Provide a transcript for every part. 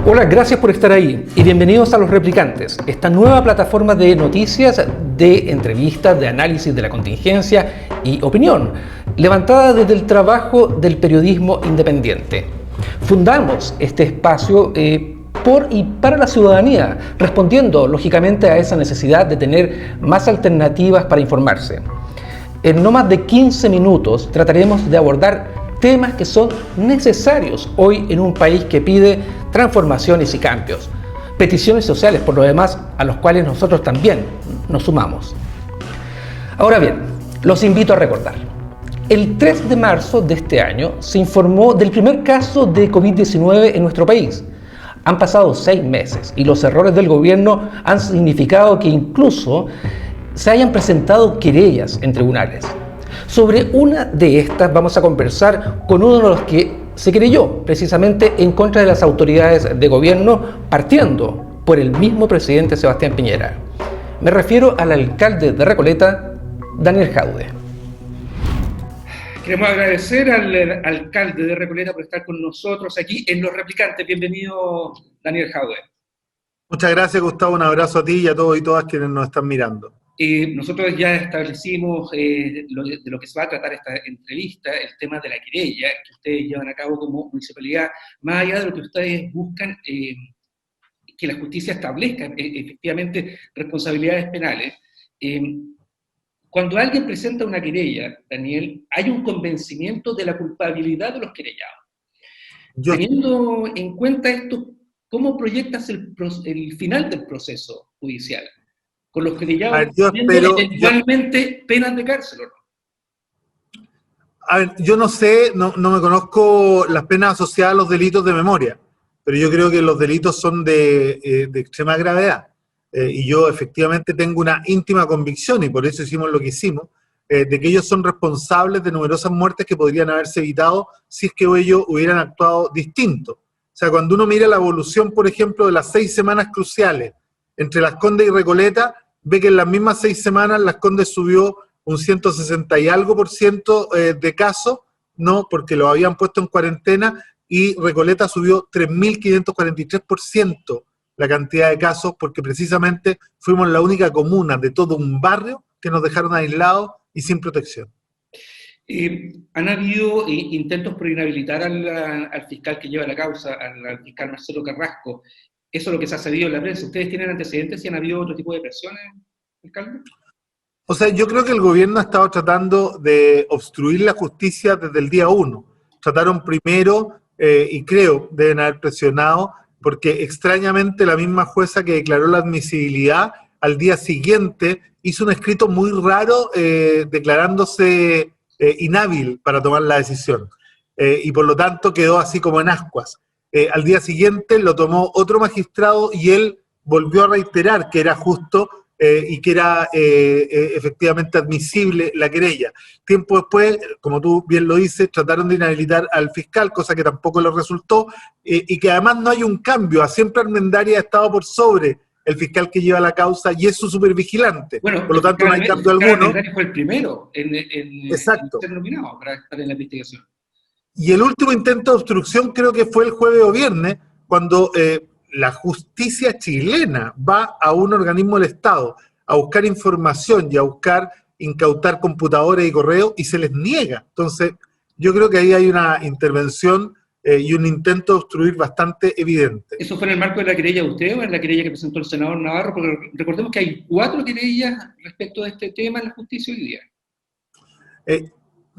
Hola, gracias por estar ahí y bienvenidos a Los Replicantes, esta nueva plataforma de noticias, de entrevistas, de análisis de la contingencia y opinión, levantada desde el trabajo del periodismo independiente. Fundamos este espacio por y para la ciudadanía, respondiendo lógicamente a esa necesidad de tener más alternativas para informarse. En no más de 15 minutos trataremos de abordar temas que son necesarios hoy en un país que pide transformaciones y cambios, peticiones sociales por lo demás a los cuales nosotros también nos sumamos. Ahora bien, los invito a recordar. El 3 de marzo de este año se informó del primer caso de COVID-19 en nuestro país. Han pasado 6 meses y los errores del gobierno han significado que incluso se hayan presentado querellas en tribunales. Sobre una de estas vamos a conversar con uno de los que se querelló precisamente en contra de las autoridades de gobierno, partiendo por el mismo presidente Sebastián Piñera. Me refiero al alcalde de Recoleta, Daniel Jadue. Queremos agradecer al alcalde de Recoleta por estar con nosotros aquí en Los Replicantes. Bienvenido, Daniel Jadue. Muchas gracias, Gustavo. Un abrazo a ti y a todos y todas quienes nos están mirando. Nosotros ya establecimos de lo que se va a tratar esta entrevista, el tema de la querella que ustedes llevan a cabo como municipalidad, más allá de lo que ustedes buscan, que la justicia establezca efectivamente responsabilidades penales. Cuando alguien presenta una querella, Daniel, hay un convencimiento de la culpabilidad de los querellados. Teniendo en cuenta esto, ¿cómo proyectas el final del proceso judicial? Con los querellados teniendo eventualmente penas de cárcel, ¿o no? A ver, yo no sé, no me conozco las penas asociadas a los delitos de memoria, pero yo creo que los delitos son de extrema gravedad. Y yo efectivamente tengo una íntima convicción, y por eso hicimos lo que hicimos, de que ellos son responsables de numerosas muertes que podrían haberse evitado si es que ellos hubieran actuado distinto. O sea, cuando uno mira la evolución, por ejemplo, de las 6 semanas cruciales entre Las Condes y Recoleta, ve que en las mismas 6 semanas Las Condes subió un 160 y algo % de casos, no, porque lo habían puesto en cuarentena, y Recoleta subió 3.543% la cantidad de casos, porque precisamente fuimos la única comuna de todo un barrio que nos dejaron aislados y sin protección. Han habido intentos por inhabilitar al fiscal que lleva la causa, al fiscal Marcelo Carrasco. Eso es lo que se ha sabido en la prensa. ¿Ustedes tienen antecedentes si han habido otro tipo de presiones, alcalde? O sea, yo creo que el gobierno ha estado tratando de obstruir la justicia desde el día 1. Trataron primero, y creo deben haber presionado, porque extrañamente la misma jueza que declaró la admisibilidad al día siguiente hizo un escrito muy raro declarándose inhábil para tomar la decisión. Y por lo tanto quedó así como en ascuas. Al día siguiente lo tomó otro magistrado y él volvió a reiterar que era justo y que era efectivamente admisible la querella. Tiempo después, como tú bien lo dices, trataron de inhabilitar al fiscal, cosa que tampoco le resultó, y que además no hay un cambio. Siempre Armendáriz ha estado por sobre el fiscal que lleva la causa y es su supervigilante. Bueno, por lo tanto no hay cambio alguno. Armendáriz fue el primero en ser nominado para estar en la investigación. Y el último intento de obstrucción creo que fue el jueves o viernes, cuando la justicia chilena va a un organismo del Estado a buscar información y a buscar incautar computadores y correos y se les niega. Entonces, yo creo que ahí hay una intervención y un intento de obstruir bastante evidente. ¿Eso fue en el marco de la querella de usted o en la querella que presentó el senador Navarro? Porque recordemos que hay 4 querellas respecto a este tema en la justicia hoy día.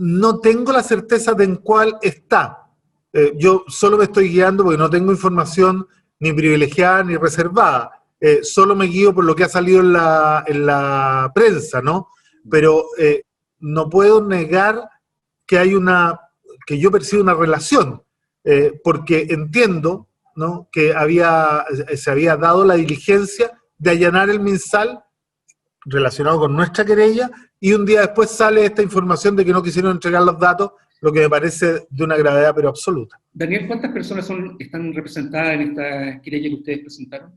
No tengo la certeza de en cuál está. Yo solo me estoy guiando porque no tengo información ni privilegiada ni reservada. Solo me guío por lo que ha salido en la prensa, ¿no? Pero no puedo negar que que yo percibo una relación, porque entiendo, ¿no?, que se había dado la diligencia de allanar el MinSal relacionado con nuestra querella, y un día después sale esta información de que no quisieron entregar los datos, lo que me parece de una gravedad pero absoluta. Daniel, ¿cuántas personas están representadas en esta querella que ustedes presentaron?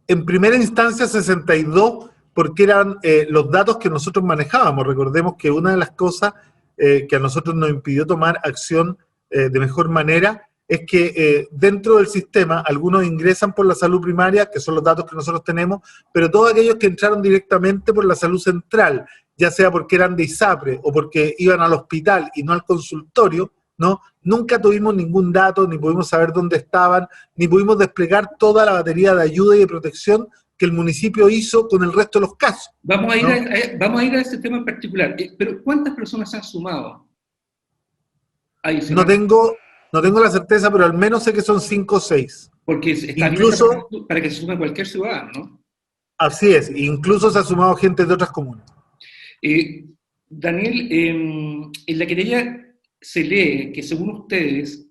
En primera instancia 62, porque eran los datos que nosotros manejábamos. Recordemos que una de las cosas que a nosotros nos impidió tomar acción de mejor manera es que dentro del sistema algunos ingresan por la salud primaria, que son los datos que nosotros tenemos, pero todos aquellos que entraron directamente por la salud central, ya sea porque eran de ISAPRE o porque iban al hospital y no al consultorio, ¿no? Nunca tuvimos ningún dato, ni pudimos saber dónde estaban, ni pudimos desplegar toda la batería de ayuda y de protección que el municipio hizo con el resto de los casos. Vamos a ir, ¿no? vamos a, ir a ese tema en particular, pero ¿cuántas personas se han sumado? No tengo la certeza, pero al menos sé que son 5 o 6. Porque está incluso, abierta para que se sume cualquier ciudadano, ¿no? Así es, incluso se ha sumado gente de otras comunas. Daniel, en la querella se lee que según ustedes,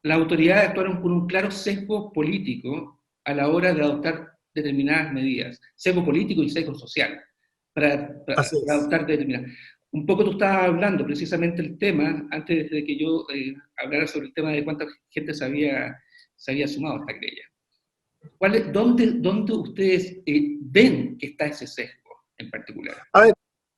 las autoridades actuaron con un claro sesgo político a la hora de adoptar determinadas medidas, sesgo político y sesgo social, para adoptar determinadas. Un poco tú estabas hablando precisamente el tema, antes de que yo hablara sobre el tema de cuánta gente se había sumado a esta querella. ¿Dónde ustedes ven que está ese sesgo en particular? A ver,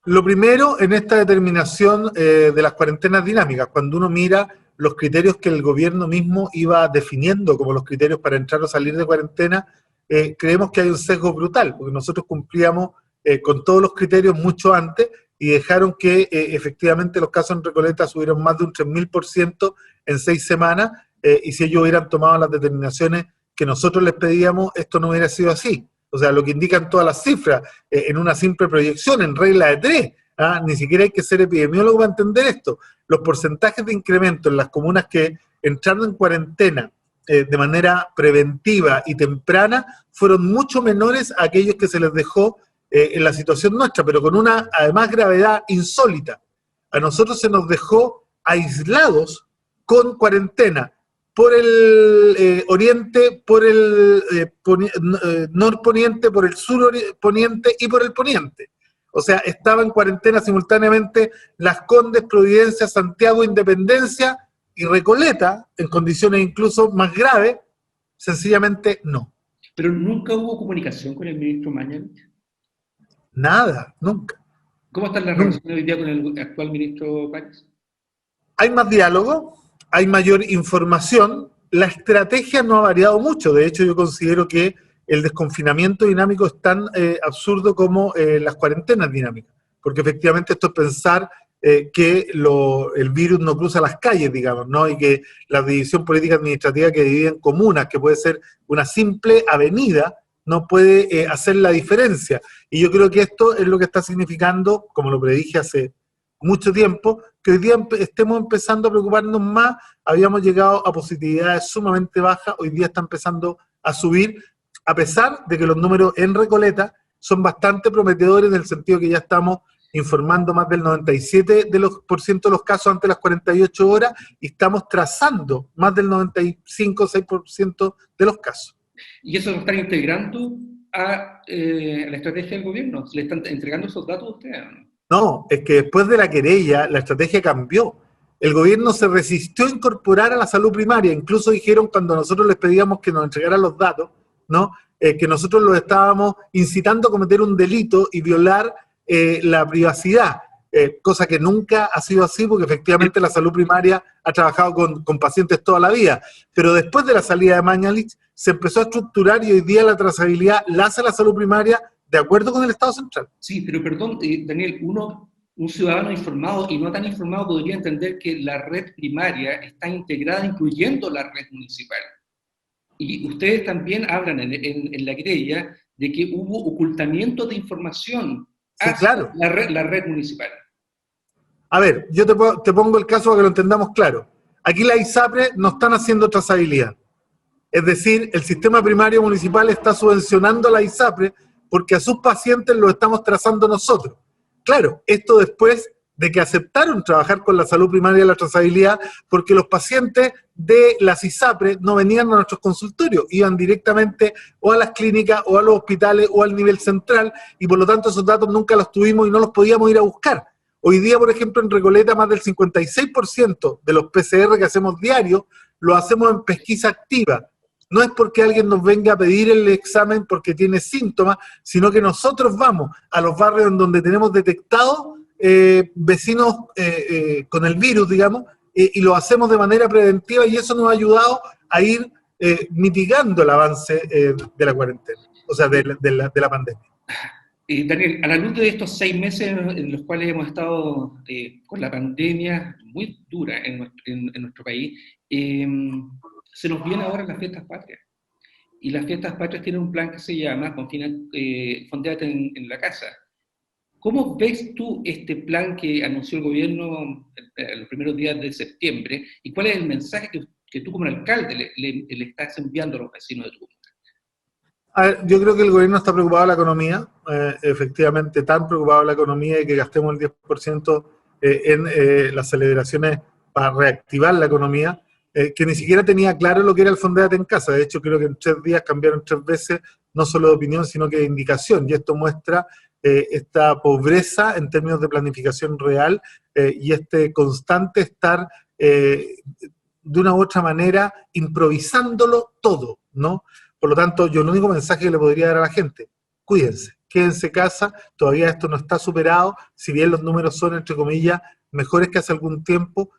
lo primero en esta determinación de las cuarentenas dinámicas, cuando uno mira los criterios que el gobierno mismo iba definiendo como los criterios para entrar o salir de cuarentena, creemos que hay un sesgo brutal, porque nosotros cumplíamos con todos los criterios mucho antes y dejaron que efectivamente los casos en Recoleta subieron más de un 3000% en 6 semanas, y si ellos hubieran tomado las determinaciones que nosotros les pedíamos, esto no hubiera sido así. O sea, lo que indican todas las cifras, en una simple proyección, en regla de 3, ni siquiera hay que ser epidemiólogo para entender esto. Los porcentajes de incremento en las comunas que entraron en cuarentena de manera preventiva y temprana fueron mucho menores a aquellos que se les dejó en la situación nuestra, pero con una, además, gravedad insólita. A nosotros se nos dejó aislados con cuarentena por el oriente, por el norponiente, por el surponiente y por el poniente. O sea, estaba en cuarentena simultáneamente Las Condes, Providencia, Santiago, Independencia y Recoleta, en condiciones incluso más graves, sencillamente no. ¿Pero nunca hubo comunicación con el ministro Mañalich? Nada, nunca. ¿Cómo están las relaciones hoy día con el actual ministro Páez? Hay más diálogo, hay mayor información, la estrategia no ha variado mucho. De hecho, yo considero que el desconfinamiento dinámico es tan absurdo como las cuarentenas dinámicas, porque efectivamente esto es pensar que el virus no cruza las calles, digamos, ¿no? Y que la división política administrativa que divide en comunas, que puede ser una simple avenida, no puede hacer la diferencia. Y yo creo que esto es lo que está significando, como lo predije hace mucho tiempo, que hoy día estemos empezando a preocuparnos más. Habíamos llegado a positividades sumamente bajas, hoy día está empezando a subir, a pesar de que los números en Recoleta son bastante prometedores, en el sentido que ya estamos informando más del 97% de los casos antes de las 48 horas, y estamos trazando más del 95-6% de los casos. ¿Y eso lo están integrando a la estrategia del gobierno? ¿Le están entregando esos datos a ustedes? No, es que después de la querella la estrategia cambió. El gobierno se resistió a incorporar a la salud primaria. Incluso dijeron, cuando nosotros les pedíamos que nos entregaran los datos, ¿no? Que nosotros los estábamos incitando a cometer un delito y violar la privacidad. Cosa que nunca ha sido así, porque efectivamente la salud primaria ha trabajado con pacientes toda la vida. Pero después de la salida de Mañalich se empezó a estructurar, y hoy día la trazabilidad la hace la salud primaria de acuerdo con el Estado central. Sí, pero perdón, Daniel, un ciudadano informado y no tan informado podría entender que la red primaria está integrada, incluyendo la red municipal. Y ustedes también hablan en la querella de que hubo ocultamiento de información hacia claro. la red municipal. A ver, yo te pongo el caso para que lo entendamos claro. Aquí la ISAPRE no están haciendo trazabilidad. Es decir, el sistema primario municipal está subvencionando a la ISAPRE porque a sus pacientes lo estamos trazando nosotros. Claro, esto después de que aceptaron trabajar con la salud primaria y la trazabilidad, porque los pacientes de las ISAPRE no venían a nuestros consultorios, iban directamente o a las clínicas o a los hospitales o al nivel central, y por lo tanto esos datos nunca los tuvimos y no los podíamos ir a buscar. Hoy día, por ejemplo, en Recoleta más del 56% de los PCR que hacemos diarios lo hacemos en pesquisa activa. No es porque alguien nos venga a pedir el examen porque tiene síntomas, sino que nosotros vamos a los barrios en donde tenemos detectados vecinos con el virus, digamos, y lo hacemos de manera preventiva y eso nos ha ayudado a ir mitigando el avance de la cuarentena, o sea, de la pandemia. Daniel, a la luz de estos 6 meses en los cuales hemos estado con la pandemia muy dura en nuestro país, se nos vienen ahora las fiestas patrias. Y las fiestas patrias tienen un plan que se llama Fondéate en la Casa. ¿Cómo ves tú este plan que anunció el gobierno los primeros días de septiembre? ¿Y cuál es el mensaje que tú como alcalde le estás enviando a los vecinos de tu comuna? A ver, yo creo que el gobierno está preocupado de la economía, efectivamente tan preocupado de la economía de que gastemos el 10% en las celebraciones para reactivar la economía, que ni siquiera tenía claro lo que era el Fondéate en Casa. De hecho, creo que en 3 días cambiaron 3 veces, no solo de opinión, sino que de indicación, y esto muestra esta pobreza en términos de planificación real y este constante estar de una u otra manera improvisándolo todo, ¿no? Por lo tanto, yo el único mensaje que le podría dar a la gente: cuídense, quédense en casa, todavía esto no está superado, si bien los números son, entre comillas, mejores que hace algún tiempo,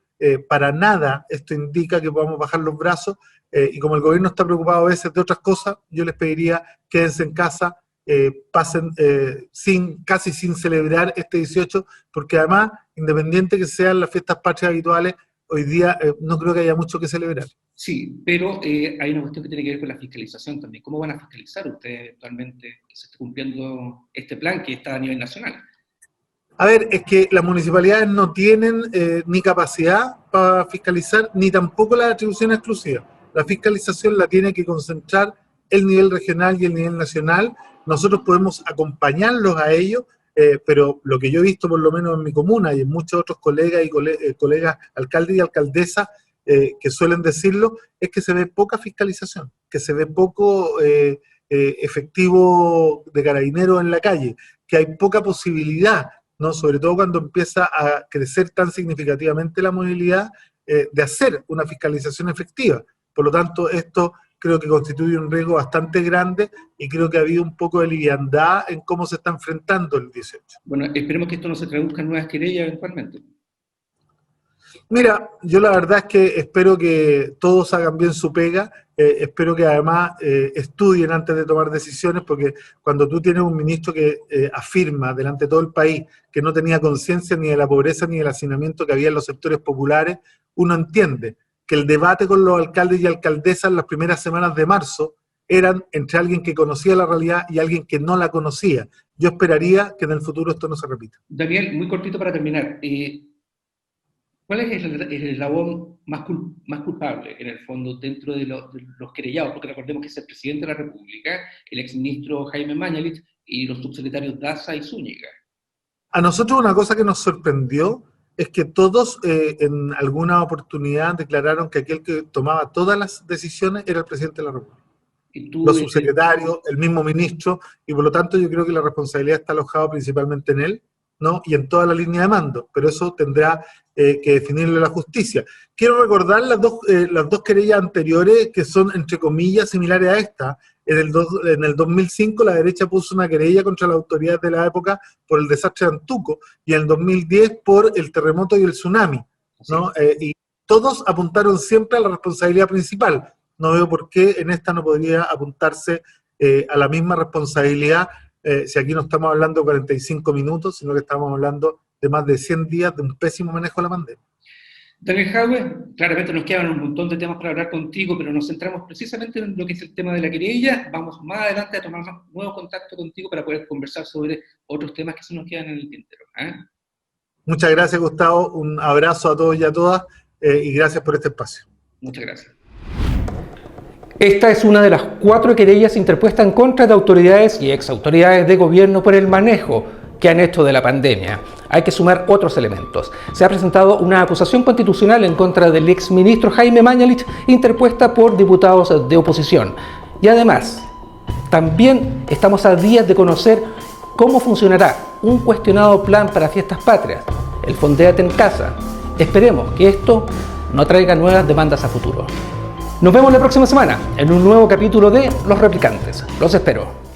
para nada esto indica que podamos bajar los brazos, y como el gobierno está preocupado a veces de otras cosas, yo les pediría: quédense en casa, pasen casi sin celebrar este 18, porque además, independiente que sean las fiestas patrias habituales, hoy día no creo que haya mucho que celebrar. Sí, pero hay una cuestión que tiene que ver con la fiscalización también. ¿Cómo van a fiscalizar ustedes actualmente que se esté cumpliendo este plan que está a nivel nacional? A ver, es que las municipalidades no tienen ni capacidad para fiscalizar, ni tampoco la atribución exclusiva. La fiscalización la tiene que concentrar el nivel regional y el nivel nacional. Nosotros podemos acompañarlos a ellos, pero lo que yo he visto, por lo menos en mi comuna y en muchos otros colegas y colegas alcaldes y alcaldesas que suelen decirlo, es que se ve poca fiscalización, que se ve poco efectivo de carabineros en la calle, que hay poca posibilidad, ¿no? Sobre todo cuando empieza a crecer tan significativamente la movilidad, de hacer una fiscalización efectiva. Por lo tanto, esto creo que constituye un riesgo bastante grande y creo que ha habido un poco de liviandad en cómo se está enfrentando el 18. Bueno, esperemos que esto no se traduzca en nuevas querellas eventualmente. Mira, yo la verdad es que espero que todos hagan bien su pega, espero que además estudien antes de tomar decisiones, porque cuando tú tienes un ministro que afirma delante de todo el país que no tenía conciencia ni de la pobreza ni del hacinamiento que había en los sectores populares, uno entiende que el debate con los alcaldes y alcaldesas en las primeras semanas de marzo eran entre alguien que conocía la realidad y alguien que no la conocía. Yo esperaría que en el futuro esto no se repita. Daniel, muy cortito para terminar. ¿Cuál es el eslabón más culpable, en el fondo, dentro de los querellados? Porque recordemos que es el presidente de la República, el exministro Jaime Mañalich y los subsecretarios Daza y Zúñiga. A nosotros una cosa que nos sorprendió es que todos en alguna oportunidad declararon que aquel que tomaba todas las decisiones era el presidente de la República. Los subsecretarios, el mismo ministro, y por lo tanto yo creo que la responsabilidad está alojada principalmente en él, ¿no? Y en toda la línea de mando, pero eso tendrá que definirlo la justicia. Quiero recordar las dos querellas anteriores que son, entre comillas, similares a esta. En el 2005 la derecha puso una querella contra las autoridades de la época por el desastre de Antuco, y en el 2010 por el terremoto y el tsunami, ¿no? Y todos apuntaron siempre a la responsabilidad principal. No veo por qué en esta no podría apuntarse a la misma responsabilidad, si aquí no estamos hablando de 45 minutos, sino que estamos hablando de más de 100 días de un pésimo manejo de la pandemia. Daniel Jadwe, claramente nos quedan un montón de temas para hablar contigo, pero nos centramos precisamente en lo que es el tema de la querella. Vamos más adelante a tomar nuevo contacto contigo para poder conversar sobre otros temas que se nos quedan en el tintero. Muchas gracias, Gustavo. Un abrazo a todos y a todas, y gracias por este espacio. Muchas gracias. Esta es una de las 4 querellas interpuestas en contra de autoridades y exautoridades de gobierno por el manejo que han hecho de la pandemia. Hay que sumar otros elementos. Se ha presentado una acusación constitucional en contra del exministro Jaime Mañalich, interpuesta por diputados de oposición. Y además, también estamos a días de conocer cómo funcionará un cuestionado plan para fiestas patrias, el Fondéate en Casa. Esperemos que esto no traiga nuevas demandas a futuro. Nos vemos la próxima semana en un nuevo capítulo de Los Replicantes. Los espero.